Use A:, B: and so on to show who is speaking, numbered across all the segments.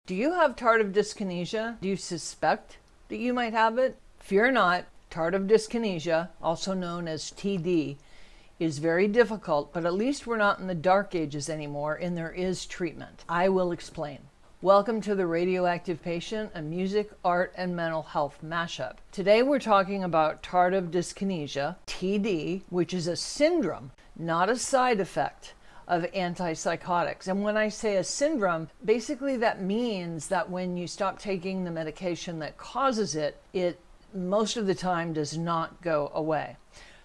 A: Do you have tardive dyskinesia? Do you suspect that you might have it? Fear not, tardive dyskinesia, also known as TD, is very difficult, but at least we're not in the dark ages anymore and there is treatment. I will explain. Welcome to The Radioactive Patient, a music, art, and mental health mashup. Today we're talking about tardive dyskinesia, TD, which is a syndrome, not a side effect of antipsychotics. And when I say a syndrome, basically that means that when you stop taking the medication that causes it, it most of the time does not go away.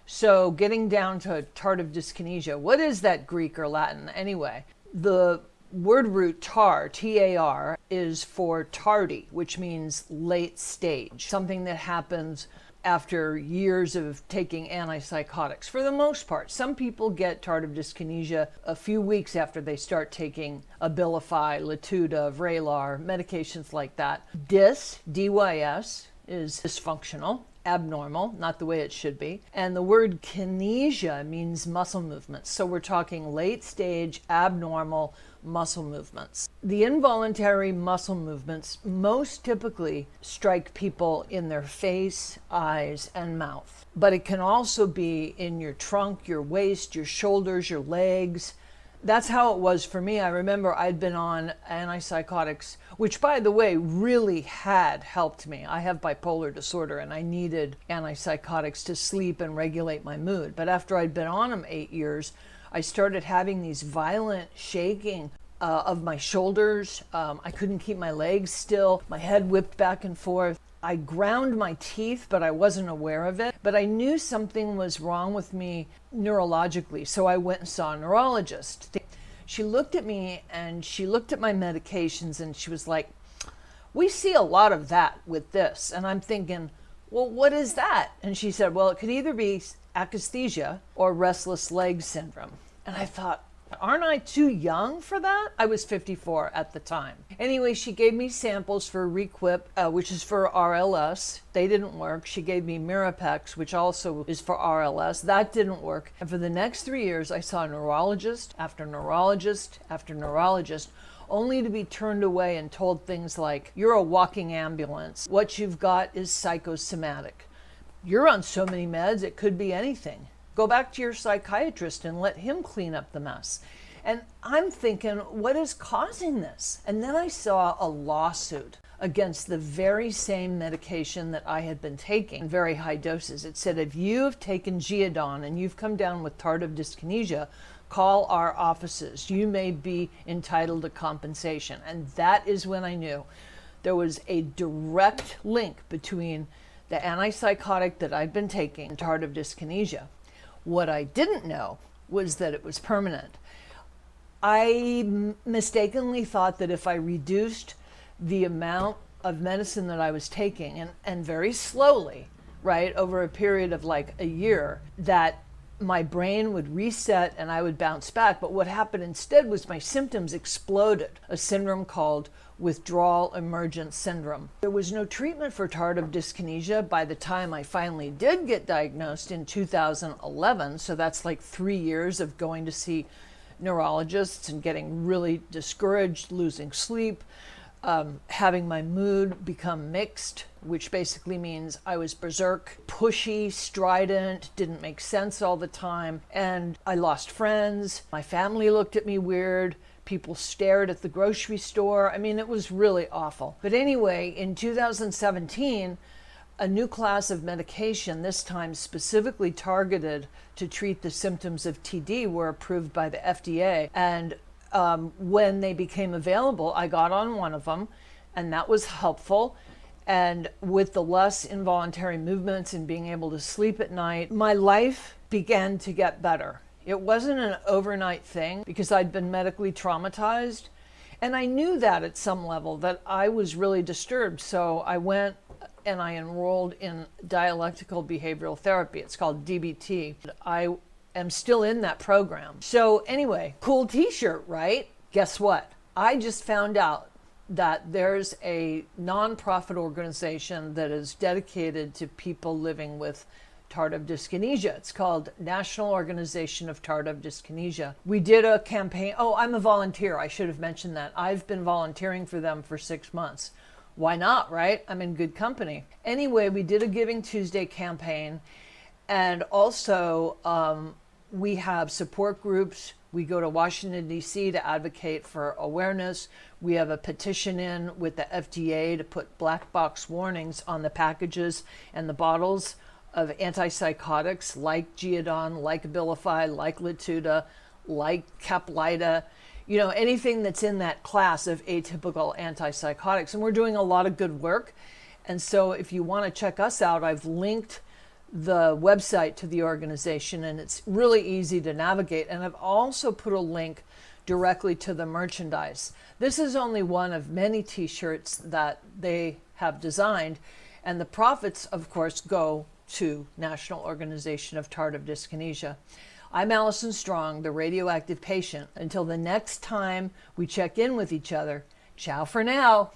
A: So getting down to tardive dyskinesia, what is that Greek or Latin anyway? The word root tar, T-A-R, is for tardy, which means late stage, something that happens after years of taking antipsychotics. For the most part, some people get tardive dyskinesia a few weeks after they start taking Abilify, Latuda, Vraylar, medications like that. Dys, D-Y-S, is dysfunctional, abnormal, not the way it should be. And the word kinesia means muscle movements. So we're talking late stage, abnormal muscle movements. The involuntary muscle movements most typically strike people in their face, eyes, and mouth. But it can also be in your trunk, your waist, your shoulders, your legs. That's how it was for me. I remember I'd been on antipsychotics, which, by the way, really had helped me. I have bipolar disorder and I needed antipsychotics to sleep and regulate my mood. But after I'd been on them 8 years, I started having these violent shaking of my shoulders. I couldn't keep my legs still. My head whipped back and forth. I ground my teeth, but I wasn't aware of it. But I knew something was wrong with me neurologically, so I went and saw a neurologist. She looked at me and she looked at my medications and she was like, "We see a lot of that with this." And I'm thinking, well, what is that? And she said, well, it could either be akathisia or restless leg syndrome. And I thought, aren't I too young for that? I was 54 at the time. Anyway, she gave me samples for Requip, which is for RLS. They didn't work. She gave me Mirapex, which also is for RLS. That didn't work. And for the next 3 years, I saw neurologist after neurologist after neurologist, only to be turned away and told things like, you're a walking ambulance. What you've got is psychosomatic. You're on so many meds, it could be anything. Go back to your psychiatrist and let him clean up the mess. And I'm thinking, what is causing this? And then I saw a lawsuit against the very same medication that I had been taking in very high doses. It said, if you have taken Geodon and you've come down with tardive dyskinesia, call our offices. You may be entitled to compensation. And that is when I knew there was a direct link between the antipsychotic that I'd been taking and tardive dyskinesia. What I didn't know was that it was permanent. I mistakenly thought that if I reduced the amount of medicine that I was taking, and very slowly, right, over a period of like a year, that my brain would reset and I would bounce back. But what happened instead was my symptoms exploded, a syndrome called withdrawal emergent syndrome. There was no treatment for tardive dyskinesia by the time I finally did get diagnosed in 2011. So that's like 3 years of going to see neurologists and getting really discouraged, losing sleep, having my mood become mixed, which basically means I was berserk, pushy, strident, didn't make sense all the time, and I lost friends. My family looked at me weird. People stared at the grocery store. I mean, it was really awful. But anyway, in 2017, a new class of medication, this time specifically targeted to treat the symptoms of TD, were approved by the FDA. And when they became available, I got on one of them, and that was helpful. And with the less involuntary movements and being able to sleep at night, my life began to get better. It wasn't an overnight thing because I'd been medically traumatized. And I knew that at some level that I was really disturbed. So I went and I enrolled in dialectical behavioral therapy. It's called DBT. I am still in that program. So anyway, cool t-shirt, right? Guess what? I just found out that there's a nonprofit organization that is dedicated to people living with tardive dyskinesia. It's called National Organization of Tardive Dyskinesia. We did a campaign. Oh, I'm a volunteer. I should have mentioned that. I've been volunteering for them for 6 months. Why not, right? I'm in good company. Anyway, we did a Giving Tuesday campaign, and also we have support groups. We go to Washington, D.C. to advocate for awareness. We have a petition in with the FDA to put black box warnings on the packages and the bottles of antipsychotics like Geodon, like Abilify, like Latuda, like Caplyta, anything that's in that class of atypical antipsychotics. And we're doing a lot of good work. And so if you want to check us out, I've linked the website to the organization, and it's really easy to navigate. And I've also put a link directly to the merchandise. This is only one of many t-shirts that they have designed, and the profits, of course, go to National Organization of Tardive Dyskinesia. I'm Allison Strong, the radioactive patient. Until the next time we check in with each other, ciao for now.